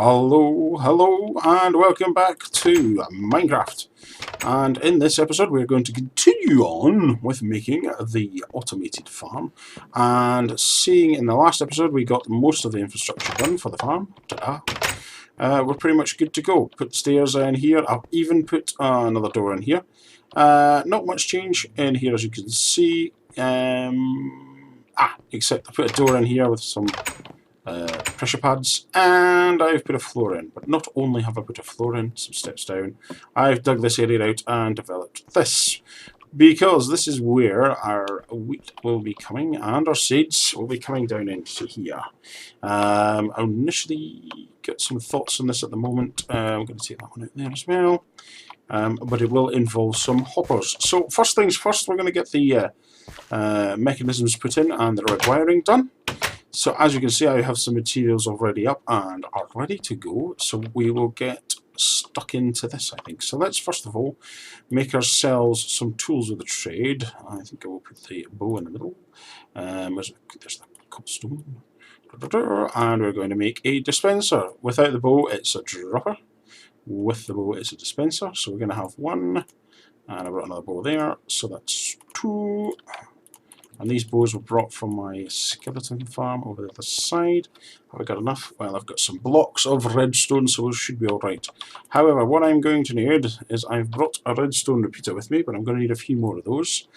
Hello, and welcome back to Minecraft. And in this episode, we're going to continue on with making the automated farm. And seeing in the last episode, we got most of the infrastructure done for the farm. Ta-da! We're pretty much good to go. Put stairs in here. I'll even put another door in here. Not much change in here, as you can see. Except I put a door in here with some pressure pads, and I've put a floor in. But not only have I put a floor in, some steps down, I've dug this area out and developed this, because this is where our wheat will be coming and our seeds will be coming down into here. I initially got some thoughts on this at the moment. I'm going to take that one out there as well, but it will involve some hoppers. So first things first, we're going to get the mechanisms put in and the red wiring done. So as you can see, I have some materials already up and are ready to go. So we will get stuck into this, I think. So let's first of all make ourselves some tools of the trade. I think I will put the bow in the middle. There's the cobblestone. And we're going to make a dispenser. Without the bow, it's a dropper. With the bow, it's a dispenser. So we're going to have one. And I brought another bow there. So that's two. And these bows were brought from my skeleton farm over the other side. Have I got enough? Well, I've got some blocks of redstone, so we should be alright. However, what I'm going to need is I've brought a redstone repeater with me, but I'm going to need a few more of those.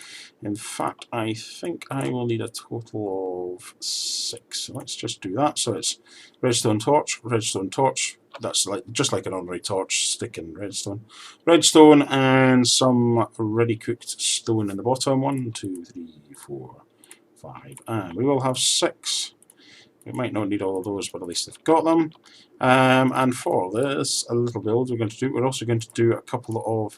In fact, I think I will need a total of 6. So let's just do that. So it's redstone torch, that's just like an ordinary torch, stick in redstone, and some ready cooked stone in the bottom. 1, 2, 3, 4, 5, and we will have 6. We might not need all of those, but at least I've got them. And for this little build we're also going to do a couple of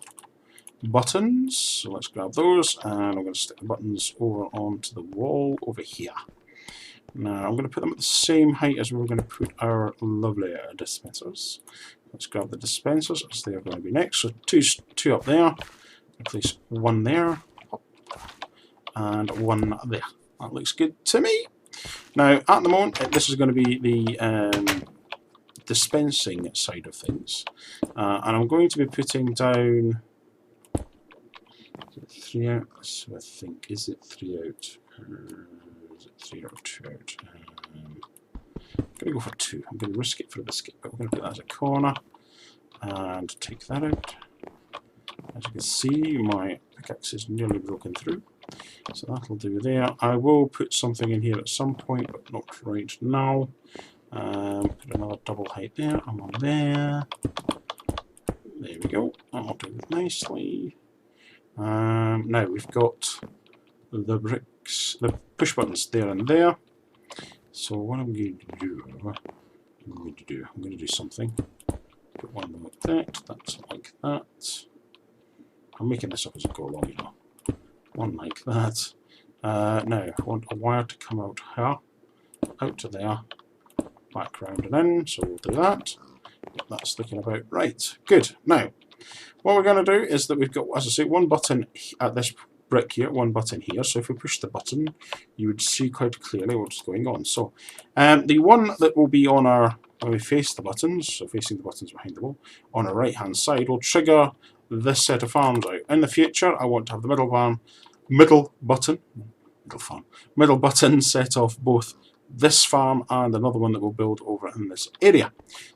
buttons. So let's grab those, and I'm going to stick the buttons over onto the wall over here. Now I'm going to put them at the same height as we're going to put our lovely dispensers. Let's grab the dispensers as they are going to be next. So two up there. Place one there, and one there. That looks good to me. Now at the moment, this is going to be the dispensing side of things, and I'm going to be putting down 3 out. So I think, is it 3 out? Is it 3 or 2 out? I'm going to go for 2. I'm going to risk it for a biscuit, but we're going to put that as a corner and take that out. As you can see, my pickaxe is nearly broken through, so that'll do there. I will put something in here at some point, but not right now. Put another double height there, and one there. There we go. That'll do it nicely. Now we've got the bricks, the push buttons there and there. So what I'm going to do something. Put one like that. That's like that. I'm making this up as I go along, you know. One like that. Now I want a wire to come out here, out to there, back round and in. So we'll do that. That's looking about right. Good. Now, what we're going to do is that we've got, as I say, one button at this brick here, one button here. So if we push the button, you would see quite clearly what's going on. So the one that will be on our, when we face the buttons, so facing the buttons behind the wall, on our right hand side will trigger this set of farms out. In the future, I want to have the middle button set off both this farm and another one that we'll build over in this area.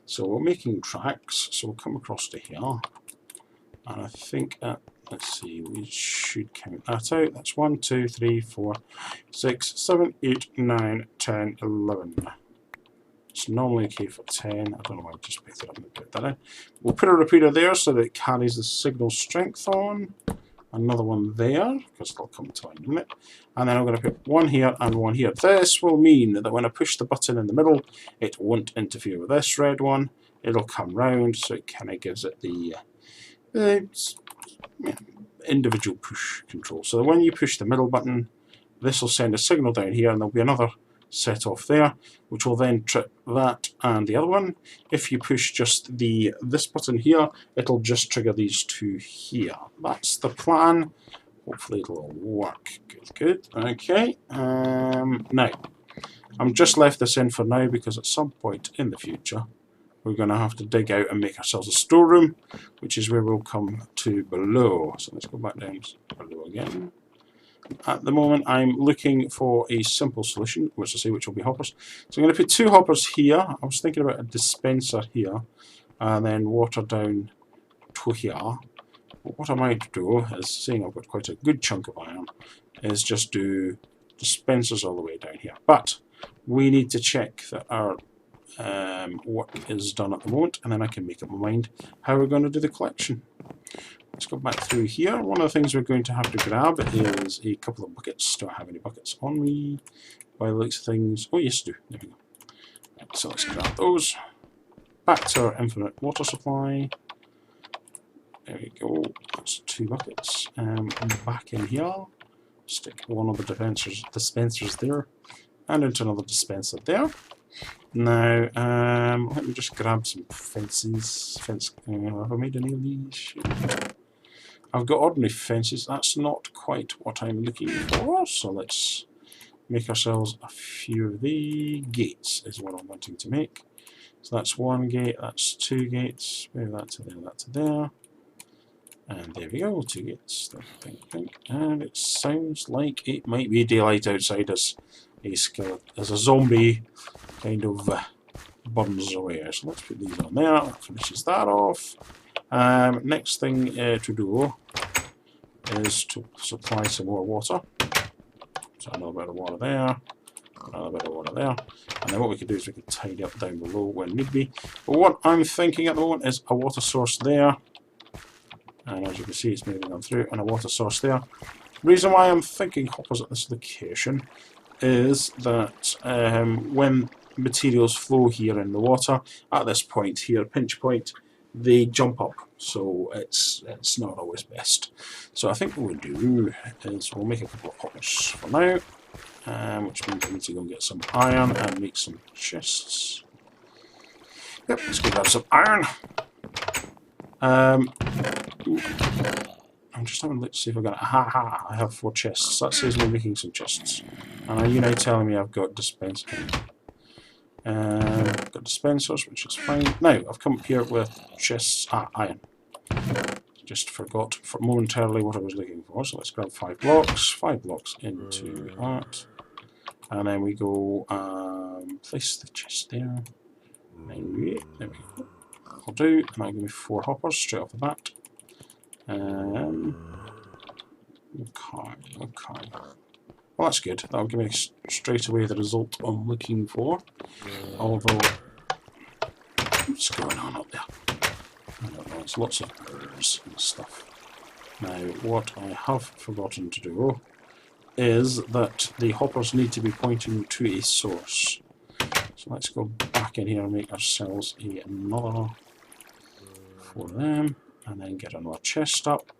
So we're making tracks, so we'll come across to here, and I think let's see, we should count that out. That's 1, 2, 3, 4, 6, 7, 8, 9, 10, 11. It's normally okay for 10. I don't know why I just picked it up and put that in. We'll put a repeater there so that it carries the signal strength on. Another one there, because it'll come to a unit. And then I'm going to put one here and one here. This will mean that when I push the button in the middle, it won't interfere with this red one. It'll come round, so it kind of gives it the individual push control. So when you push the middle button, this will send a signal down here, and there'll be another set off there, which will then trip that and the other one. If you push just this button here, it'll just trigger these two here. That's the plan. Hopefully it'll all work. Good. Okay. Now, I'm just left this in for now because at some point in the future, we're going to have to dig out and make ourselves a storeroom, which is where we'll come to below. So let's go back down below again. At the moment, I'm looking for a simple solution, which will be hoppers. So I'm going to put 2 hoppers here. I was thinking about a dispenser here, and then water down to here. But what I might do is, seeing I've got quite a good chunk of iron, is just do dispensers all the way down here. But we need to check that our work is done at the moment, and then I can make up my mind how we're going to do the collection. Let's go back through here. One of the things we're going to have to grab is a couple of buckets. Do I have any buckets on me? By the looks of things. Oh, yes, I do. There we go. Right, so let's grab those. Back to our infinite water supply. There we go. That's 2 buckets. Back in here. Stick one of the dispensers there. And into another dispenser there. Now, let me just grab some fences. Have I made any of these? I've got ordinary fences. That's not quite what I'm looking for. So let's make ourselves a few of the gates is what I'm wanting to make. So that's 1 gate, that's 2 gates. Move that to there, that to there. And there we go, 2 gates. And it sounds like it might be daylight outside as a skeleton, as a zombie kind of burns away. So let's put these on there. That finishes that off. Next thing to do is to supply some more water. So another bit of water there, another bit of water there. And then what we can do is we can tidy up down below when need be. But what I'm thinking at the moment is a water source there. And as you can see, it's moving on through, and a water source there. The reason why I'm thinking hoppers at this location is that when materials flow here in the water, at this point here, pinch point, they jump up, so it's not always best. So I think what we'll do is we'll make a couple of hoppers for now, which means we need to go and get some iron and make some chests. Yep, let's go grab some iron. I'm just having a look to see if I've got it. I have 4 chests. That says we're making some chests. And are you now telling me I've got dispensers? I've got dispensers, which is fine. Now, I've come up here with chests. Iron. Just forgot momentarily what I was looking for. So let's grab 5 blocks. 5 blocks into that. And then we go place the chest there. There we go. I'll do, and that'll give me 4 hoppers straight off the bat. Okay. Well, that's good. That'll give me straight away the result I'm looking for. Although, what's going on up there? I don't know, it's lots of birds and stuff. Now, what I have forgotten to do is that the hoppers need to be pointing to a source. So let's go back in here and make ourselves another 4 of them, and then get another chest up.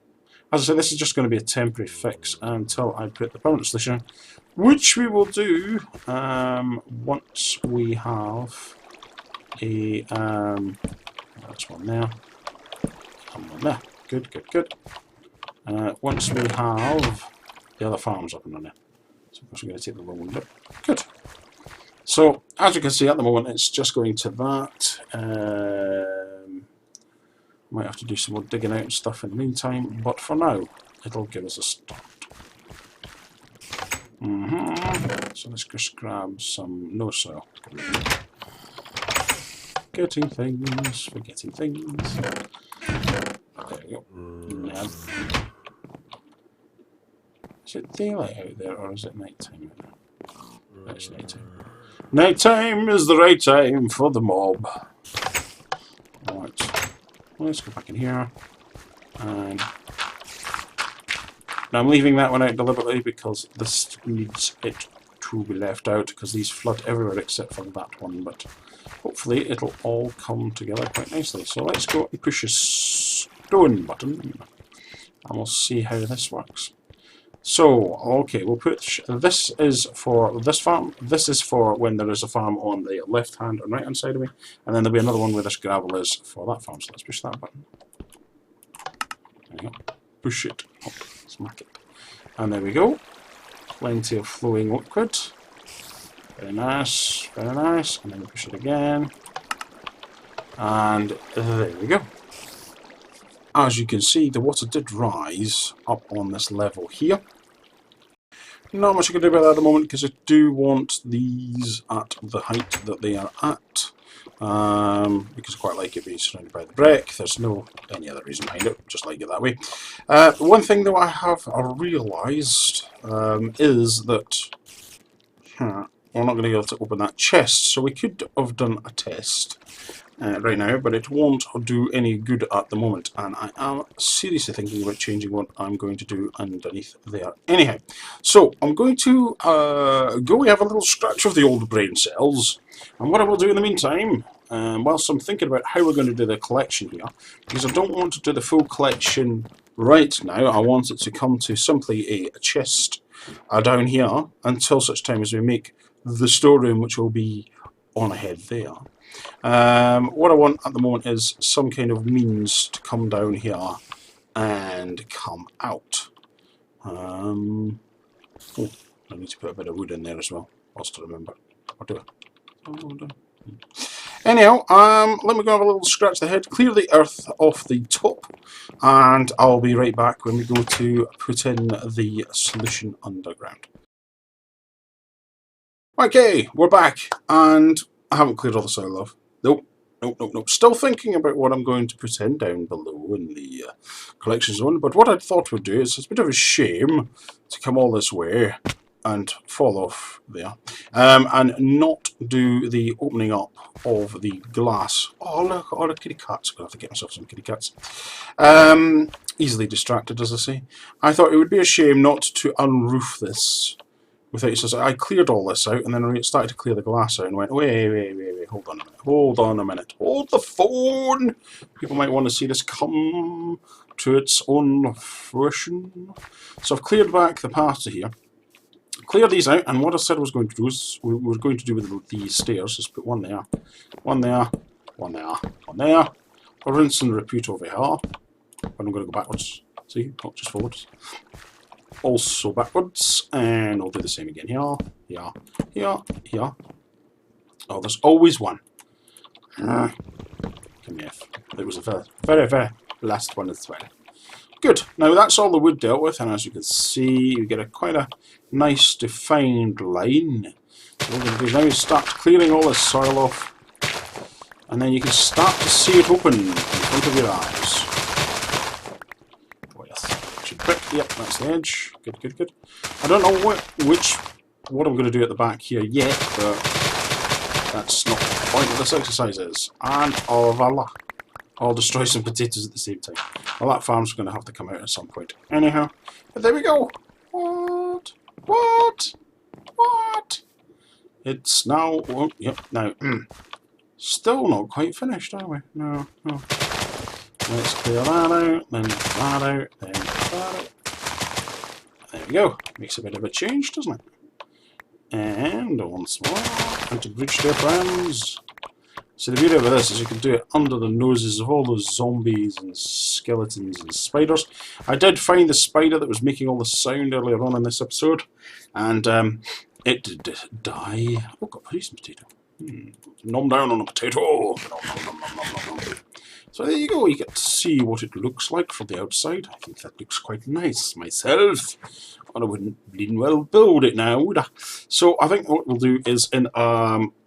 As I say, this is just going to be a temporary fix until I put the permanent solution, which we will do once we have a that's one there, and one there. Good. Once we have the other farms up and running. So of course we're going to take the long one up. Good. So as you can see at the moment, it's just going to that. Might have to do some more digging out and stuff in the meantime, but for now, it'll give us a start. So let's just grab some no soil. Getting things, forgetting things. There we go. Now, is it daylight out there or is it night time? It's night time. Night time is the right time for the mob. Right. Let's go back in here, and now I'm leaving that one out deliberately because this needs it to be left out because these flood everywhere except for that one, but hopefully it'll all come together quite nicely. So let's go and push a stone button and we'll see how this works. So, okay, we'll put, this is for this farm, this is for when there is a farm on the left hand and right hand side of me, and then there'll be another one where this gravel is for that farm, so let's push that button. There we go. Push it up, smack it. And there we go. Plenty of flowing liquid. Very nice, and then we push it again. And there we go. As you can see, the water did rise up on this level here. Not much I can do about that at the moment because I do want these at the height that they are at. Because I quite like it being surrounded by the brick. There's no any other reason behind it, just like it that way. One thing though I have realised is that we're not going to be able to open that chest, so we could have done a test right now, but it won't do any good at the moment, and I am seriously thinking about changing what I'm going to do underneath there. Anyhow, so I'm going to go have a little scratch of the old brain cells, and what I will do in the meantime, whilst I'm thinking about how we're going to do the collection here, because I don't want to do the full collection right now, I want it to come to simply a chest down here until such time as we make the storeroom, which will be on ahead there. What I want at the moment is some kind of means to come down here and come out. Oh, I need to put a bit of wood in there as well, whilst I remember. Or do I? Oh, no. Anyhow, let me go have a little scratch the head, clear the earth off the top, and I'll be right back when we go to put in the solution underground. Okay, we're back, and I haven't cleared all the soil off. Nope. Still thinking about what I'm going to put in down below in the collection zone, but what I thought we'd do is, it's a bit of a shame to come all this way and fall off there, and not do the opening up of the glass. Oh look, all the kitty cats. I'm going to have to get myself some kitty cats. Easily distracted, as I say. I thought it would be a shame not to unroof this without, so I cleared all this out, and then I started to clear the glass out and went, wait, hold on a minute, hold the phone! People might want to see this come to its own fruition. So I've cleared back the path to here, cleared these out, and what I said I was going to do is, we were going to do with the stairs, is put one there, one there, one there, one there, a rinse and repeat over here, but I'm going to go backwards, see, not just forwards. Also backwards, and I'll do the same again here, here, here, here. Oh, there's always one. Come here. It was a very last one as well. Good. Now that's all the wood dealt with, and as you can see, you get quite a nice defined line. So what we're going to do now is start clearing all this soil off, and then you can start to see it open in front of your eyes. Yep, that's the edge. Good. I don't know what I'm going to do at the back here yet, but that's not the point of this exercise is. And oh voila, I'll destroy some potatoes at the same time. Well, that farm's going to have to come out at some point. Anyhow, but there we go. What? It's now. Oh, yep. Now, still not quite finished, are we? No. Let's clear that out, then that out, then that out. There we go. Makes a bit of a change, doesn't it? And once more, out of bridge there, friends. So the beauty of this is you can do it under the noses of all those zombies and skeletons and spiders. I did find the spider that was making all the sound earlier on in this episode, and it did die. Oh, got a policeman potato. Nom down on a potato. Nom. So there you go, you get to see what it looks like from the outside. I think that looks quite nice myself. And I wouldn't bleeding well build it now, would I? So I think what we'll do is, in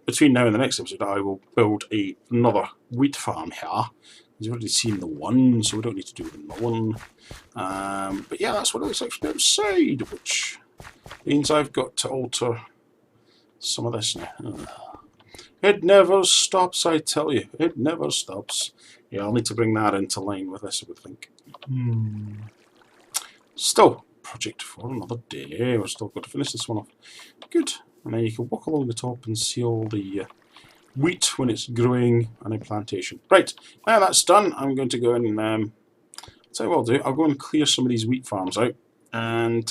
between now and the next episode, I will build another wheat farm here. You've already seen the one, so we don't need to do another one. But yeah, that's what it looks like from the outside, which means I've got to alter some of this now. It never stops, I tell you. It never stops. Yeah, I'll need to bring that into line with this, I would think. Still, project for another day. We're still got to finish this one off. Good. And then you can walk along the top and see all the wheat when it's growing on a plantation. Right, now that's done, I'm going to go and tell you what I'll do. I'll go and clear some of these wheat farms out, and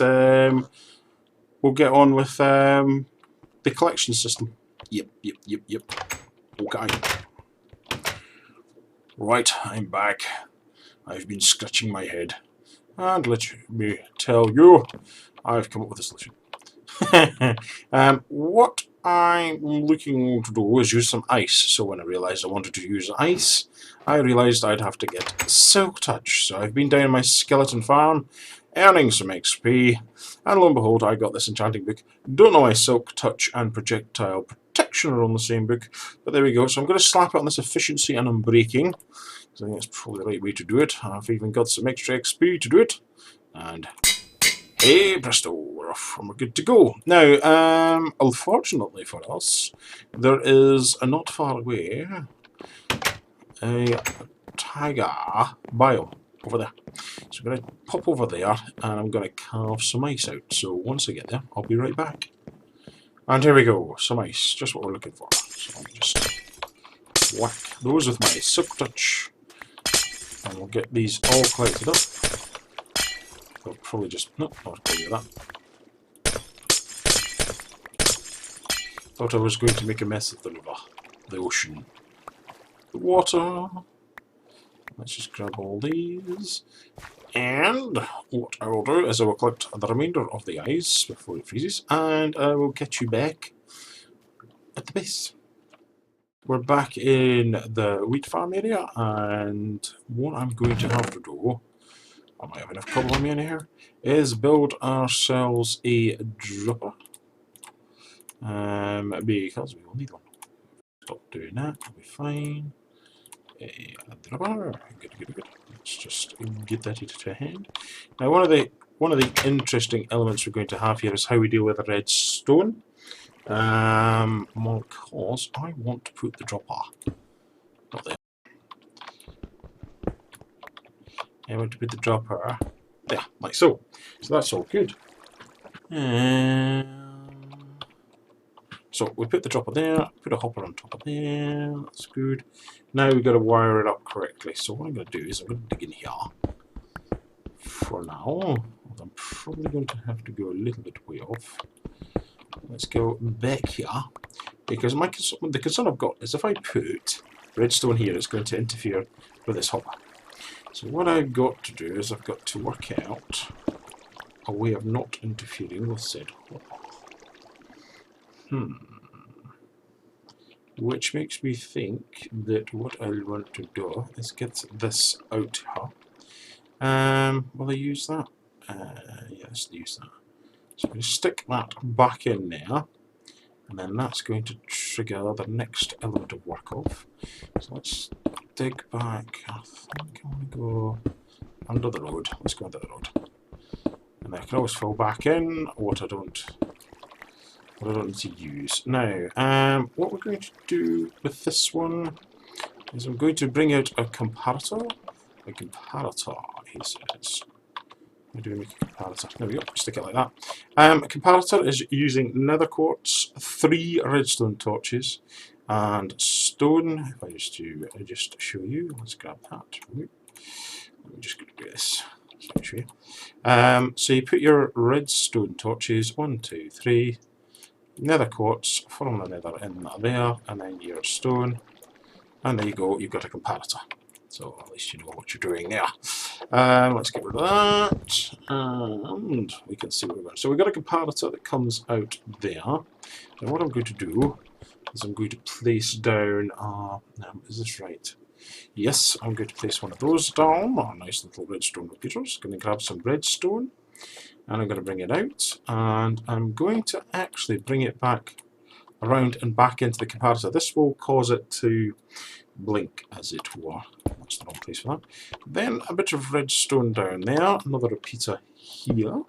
we'll get on with the collection system. Yep. Okay. Right, I'm back. I've been scratching my head. And let me tell you, I've come up with a solution. What I'm looking to do is use some ice. So when I realised I wanted to use ice, I realised I'd have to get Silk Touch. So I've been down my skeleton farm, earning some XP, and lo and behold, I got this enchanting book. Don't know why Silk Touch and Projectile Protection are on the same book, but there we go. So I'm going to slap it on this efficiency and unbreaking, because I think that's probably the right way to do it. I've even got some extra XP to do it, and hey presto, we're off and we're good to go. Now, unfortunately for us, there is not far away a tiger biome over there. So I'm going to pop over there and I'm going to carve some ice out. So once I get there, I'll be right back. And here we go, some ice, just what we're looking for. So I'll just whack those with my Silk Touch, and we'll get these all collected up. I'll probably just, no, I'll do that. Thought I was going to make a mess of the river, the ocean, the water. Let's just grab all these. And what I will do is I will collect the remainder of the ice before it freezes, and I will get you back at the base. We're back in the wheat farm area, and what I'm going to have to do, I might have enough cobble on me in here, is build ourselves a dropper. Because we will need one. Stop doing that, I'll be fine. A dropper. Good. Let's just get that into hand. Now one of the interesting elements we're going to have here is how we deal with the redstone. Because I want to put the dropper not there. I want to put the dropper there, like so. So that's all good. So we put the dropper there, put a hopper on top of there, that's good. Now we've got to wire it up correctly. So what I'm going to do is I'm going to dig in here for now. I'm probably going to have to go a little bit way off. Let's go back here, because the concern I've got is if I put redstone here, it's going to interfere with this hopper. So what I've got to do is I've got to work out a way of not interfering with said hopper. Which makes me think that what I want to do is get this out here. Will I use that? Yes, use that. So I'm going to stick that back in there, and then that's going to trigger the next element of work off. So let's dig back. I think I want to go under the road. Let's go under the road. And I can always fall back in what I don't need to use. Now, what we're going to do with this one is I'm going to bring out a comparator. A comparator, he says. How do we make a comparator? There we go, stick it like that. A comparator is using nether quartz, 3 redstone torches, and stone. If I used to just show you, let's grab that. Let me just do this. Show you. So you put your redstone torches, 1, 2, 3. Nether quartz from the nether in there, and then your stone, and there you go, you've got a comparator. So at least you know what you're doing there. Let's get rid of that, and we can see where we're going. So we've got a comparator that comes out there, and what I'm going to do is I'm going to place down, is this right? Yes, I'm going to place one of those down, nice little redstone repeaters. Going to grab some redstone, and I'm going to bring it out, and I'm going to actually bring it back around and back into the comparator. This will cause it to blink, as it were. That's the wrong place for that. Then a bit of redstone down there, another repeater here.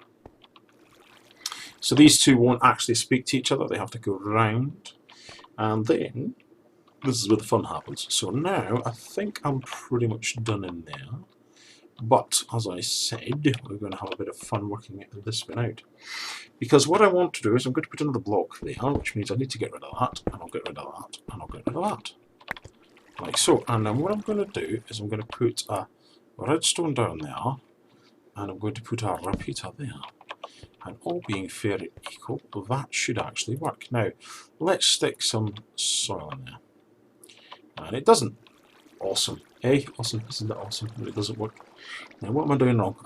So these two won't actually speak to each other, they have to go round. And then, this is where the fun happens. So now, I think I'm pretty much done in there. But, as I said, we're going to have a bit of fun working this bit out. Because what I want to do is I'm going to put another block there, which means I need to get rid of that, and I'll get rid of that, and I'll get rid of that. Like so. And then what I'm going to do is I'm going to put a redstone down there, and I'm going to put a repeater there. And all being fair and equal, that should actually work. Now, let's stick some soil in there. And it doesn't. Awesome. Hey, awesome. Isn't that awesome? But it doesn't work. Now, what am I doing wrong?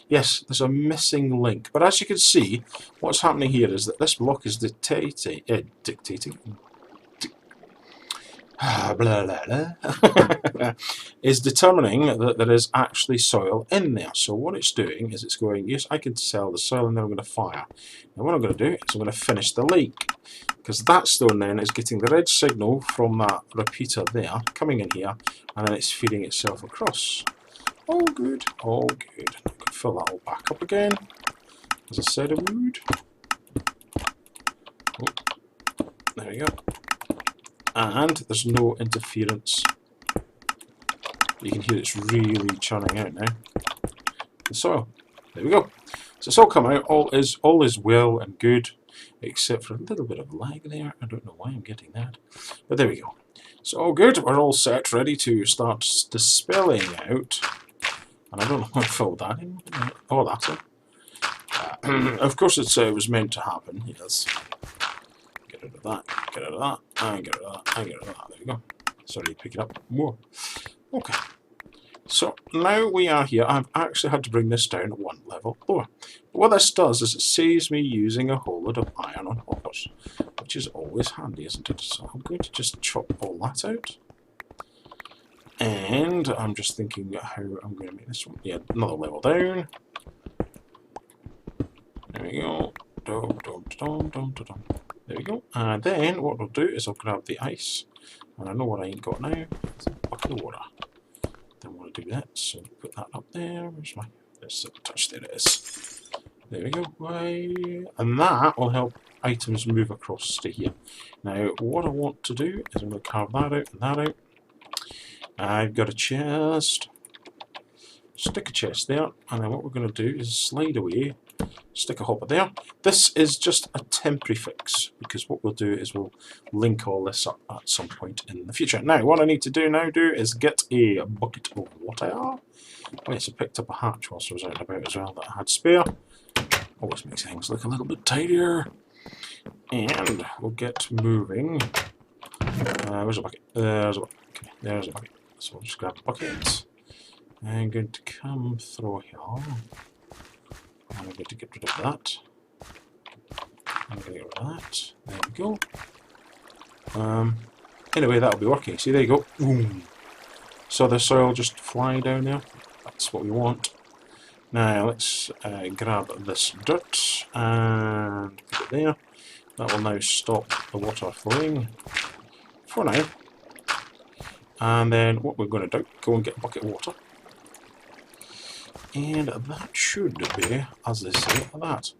Yes, there's a missing link. But as you can see, what's happening here is that this block is dictating. Blah, blah, blah. Is determining that there is actually soil in there. So what it's doing is it's going, yes, I can sell the soil, and then I'm going to fire. Now what I'm going to do is I'm going to finish the leak, because that stone then is getting the red signal from that repeater there, coming in here, and then it's feeding itself across. All good, all good. I can fill that all back up again, as I said I would. Oh, there we go. And there's no interference. You can hear it's really churning out now. The soil. There we go. So it's all come out. All is well and good, except for a little bit of lag there. I don't know why I'm getting that, but there we go. So all good. We're all set, ready to start dispelling out. And I don't know how to fill that in. Oh, that's it. Of course, it was meant to happen. Yes. Get rid of that, get rid of that, and get rid of that, and get rid of that. There we go. Sorry, pick it up more. Okay. So now we are here. I've actually had to bring this down one level lower. But what this does is it saves me using a whole lot of iron on hoppers, which is always handy, isn't it? So I'm going to just chop all that out. And I'm just thinking how I'm going to make this one. Yeah, another level down. There we go. Dum, dum, dum, dum, dum, dum. There we go. And then what we'll do is I'll grab the ice. And I know what I ain't got now. It's a bucket of water. Don't want to do that, so put that up there. Where's my... There's a touch. There it is. There we go. And that will help items move across to here. Now, what I want to do is I'm going to carve that out and that out. I've got a chest. Stick a chest there. And then what we're going to do is slide away. Stick a hopper there. This is just a temporary fix, because what we'll do is we'll link all this up at some point in the future. Now, what I need to do is get a bucket of water. Oh yes, I picked up a hatch whilst I was out and about as well that I had spare. Always makes things look a little bit tidier. And we'll get moving. Where's a bucket? There's a bucket. Okay, there's a bucket. So we'll just grab the bucket. I'm going to come through here. I'm going to get rid of that. I'm going to get rid of that. There we go. Anyway, that'll be working. See, there you go. Boom. So the soil just fly down there. That's what we want. Now let's grab this dirt and put it there. That will now stop the water flowing for now. And then what we're going to do, go and get a bucket of water. And that should be, as they say, that.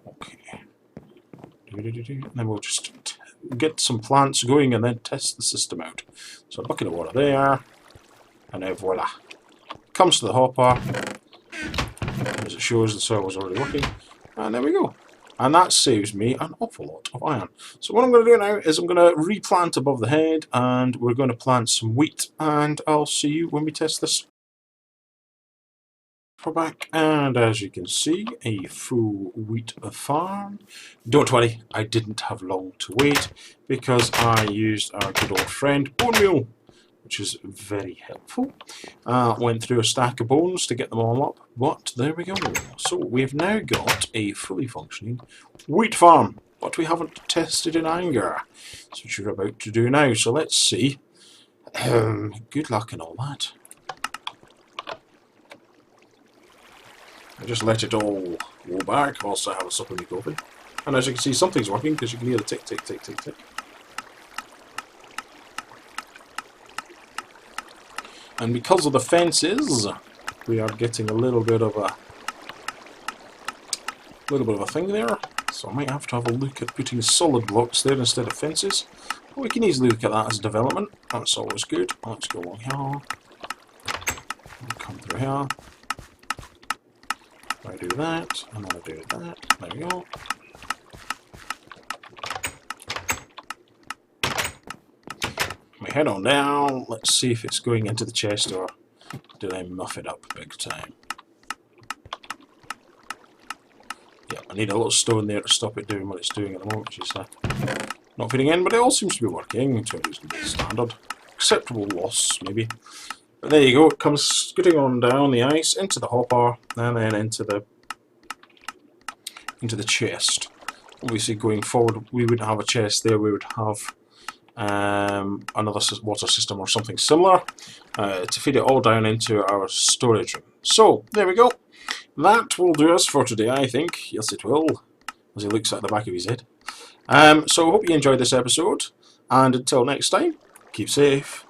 Okay. And then we'll just get some plants going and then test the system out. So a bucket of water there. And now voila. Comes to the hopper. As it shows, the soil was already working. And there we go. And that saves me an awful lot of iron. So what I'm going to do now is I'm going to replant above the head. And we're going to plant some wheat. And I'll see you when we test this. We're back, and as you can see, a full wheat farm. Don't worry, I didn't have long to wait, because I used our good old friend bone meal, which is very helpful. Went through a stack of bones to get them all up, but there we go. So we've now got a fully functioning wheat farm, but we haven't tested in anger. That's what you're about to do now, so let's see. Good luck and all that. I just let it all go back whilst I have a sup of my coffee. And as you can see, something's working because you can hear the tick, tick, tick, tick, tick. And because of the fences, we are getting a little bit of a thing there. So I might have to have a look at putting solid blocks there instead of fences. But we can easily look at that as development. That's always good. Let's go along here. Come through here. I do that, and then I do that. There we go. We head on down. Let's see if it's going into the chest, or do they muff it up big time? Yeah, I need a little stone there to stop it doing what it's doing at the moment, which is not fitting in, but it all seems to be working to a reasonable standard. acceptable loss, maybe. But there you go, it comes scooting on down the ice into the hopper and then into the chest. Obviously, going forward, we wouldn't have a chest there. We would have another water system or something similar to feed it all down into our storage room. So there we go. That will do us for today, I think. Yes, it will, as he looks at the back of his head. So I hope you enjoyed this episode, and until next time, keep safe.